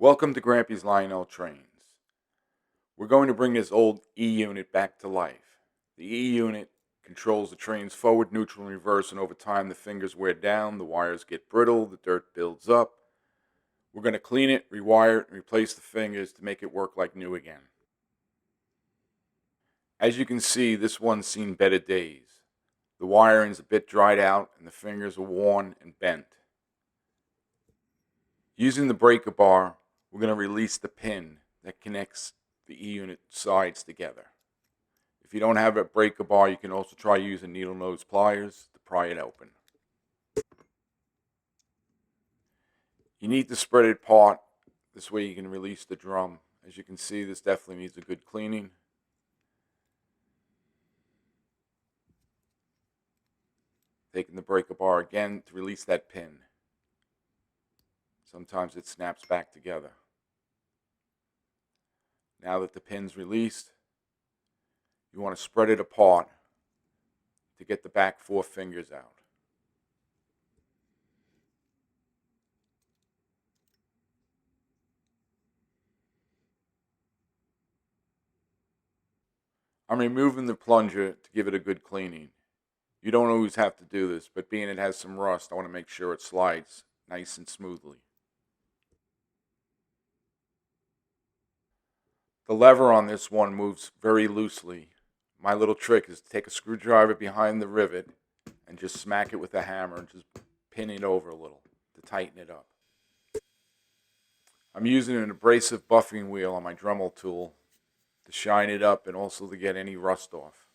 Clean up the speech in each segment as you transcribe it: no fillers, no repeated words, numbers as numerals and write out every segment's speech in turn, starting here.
Welcome to Grampy's Lionel Trains. We're going to bring this old E-unit back to life. The E-unit controls the train's forward, neutral, and reverse, and over time the fingers wear down, the wires get brittle, the dirt builds up. We're going to clean it, rewire it, and replace the fingers to make it work like new again. As you can see, this one's seen better days. The wiring's a bit dried out, and the fingers are worn and bent. Using the breaker bar, we're going to release the pin that connects the E-unit sides together. If you don't have a breaker bar, you can also try using needle nose pliers to pry it open. You need to spread it apart. This way you can release the drum. As you can see, this definitely needs a good cleaning. Taking the breaker bar again to release that pin. Sometimes it snaps back together. Now that the pin's released, you want to spread it apart to get the back 4 fingers out. I'm removing the plunger to give it a good cleaning. You don't always have to do this, but being it has some rust, I want to make sure it slides nice and smoothly. The lever on this one moves very loosely. My little trick is to take a screwdriver behind the rivet and just smack it with a hammer and just pin it over a little to tighten it up. I'm using an abrasive buffing wheel on my Dremel tool to shine it up and also to get any rust off.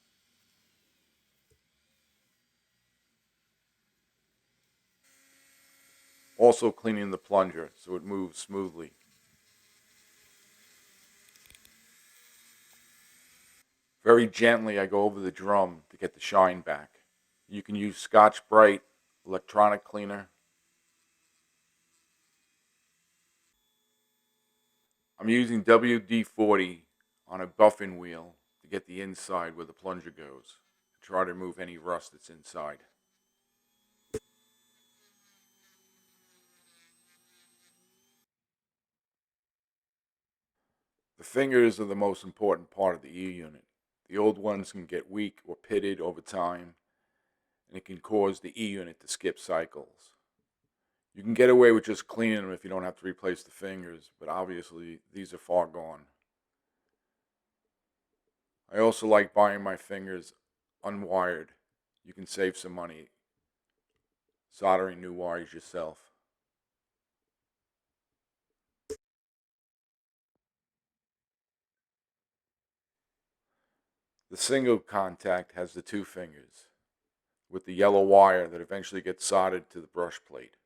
Also cleaning the plunger so it moves smoothly. Very gently I go over the drum to get the shine back. You can use Scotch-Brite electronic cleaner. I'm using WD-40 on a buffing wheel to get the inside where the plunger goes. Try to remove any rust that's inside. The fingers are the most important part of the E-unit. The old ones can get weak or pitted over time, and it can cause the E-unit to skip cycles. You can get away with just cleaning them if you don't have to replace the fingers, but obviously these are far gone. I also like buying my fingers unwired. You can save some money soldering new wires yourself. The single contact has the 2 fingers with the yellow wire that eventually gets soldered to the brush plate.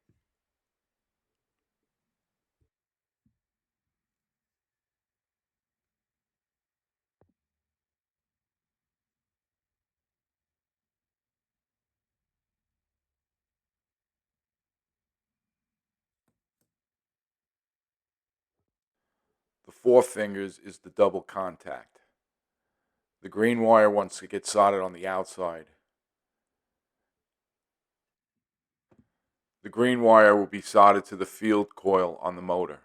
The 4 fingers is the double contact. The green wire, once it gets soldered on the outside, the green wire will be soldered to the field coil on the motor.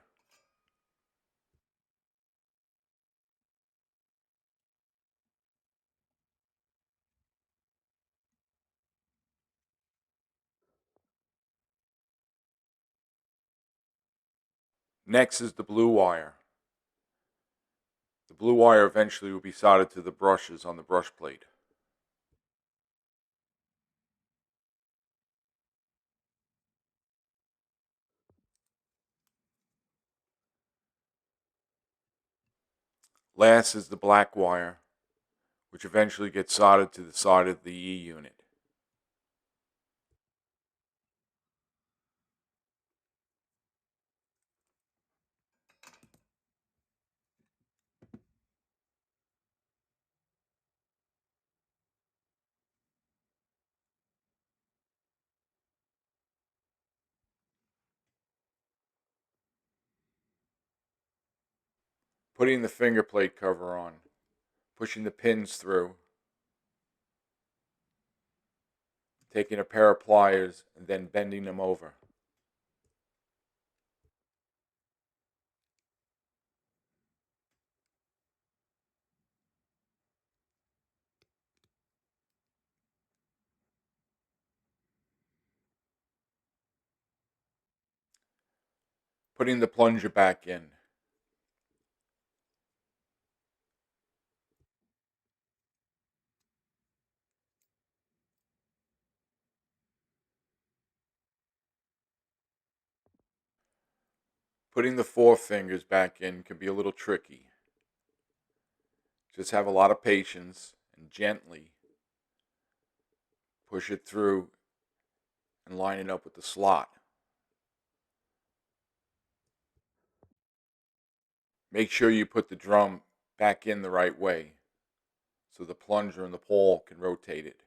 Next is the blue wire. The blue wire eventually will be soldered to the brushes on the brush plate. Last is the black wire, which eventually gets soldered to the side of the E-unit. Putting the finger plate cover on, pushing the pins through, taking a pair of pliers and then bending them over. Putting the plunger back in. Putting the four fingers back in can be a little tricky. Just have a lot of patience and gently push it through and line it up with the slot. Make sure you put the drum back in the right way so the plunger and the pole can rotate it.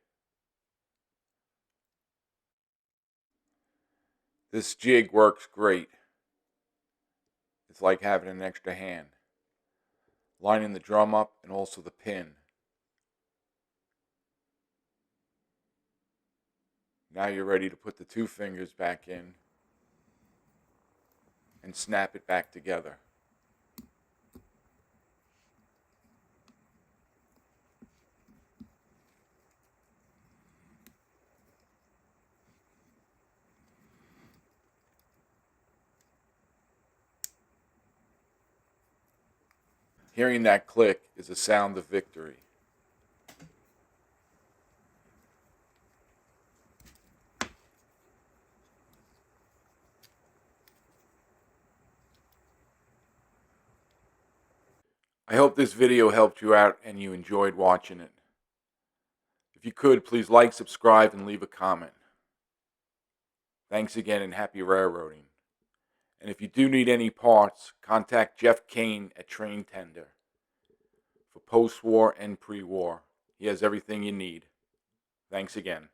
This jig works great. It's like having an extra hand. Lining the drum up and also the pin. Now you're ready to put the two fingers back in and snap it back together. Hearing that click is a sound of victory. I hope this video helped you out and you enjoyed watching it. If you could, please like, subscribe, and leave a comment. Thanks again and happy railroading. And if you do need any parts, contact Jeff Kane at Train Tender. For post-war and pre-war, he has everything you need. Thanks again.